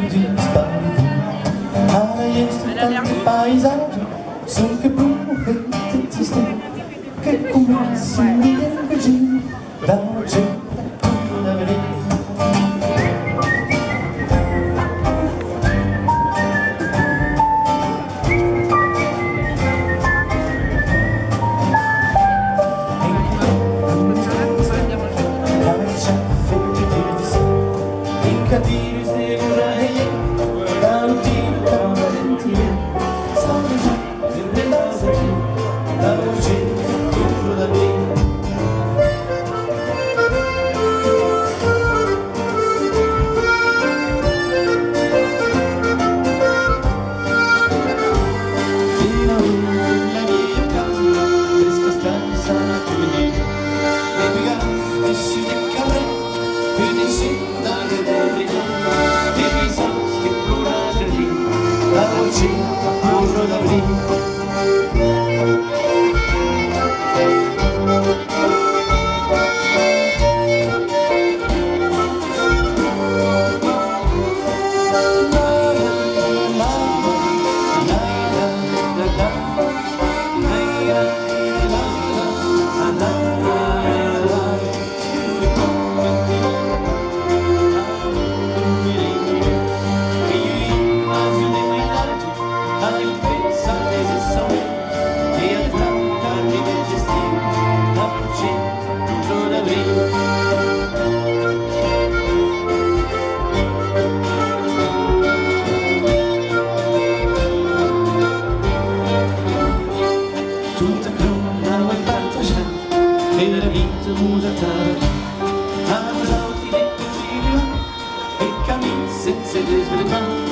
di spaventi. Adesso tanti paesaggi sono che brume che ti sti, che comienzi in così da un centro da vedere. Cattivi segurai da un tiro da una ventina sanno già nelle case da voce dentro da lì fino alla mia casa fresca stanza naturale e piegato si decade quindi si da vedere la voce burro d'avril. Tutta crona e parto già e la vita mutata a usare i video e cammini senza desvelare.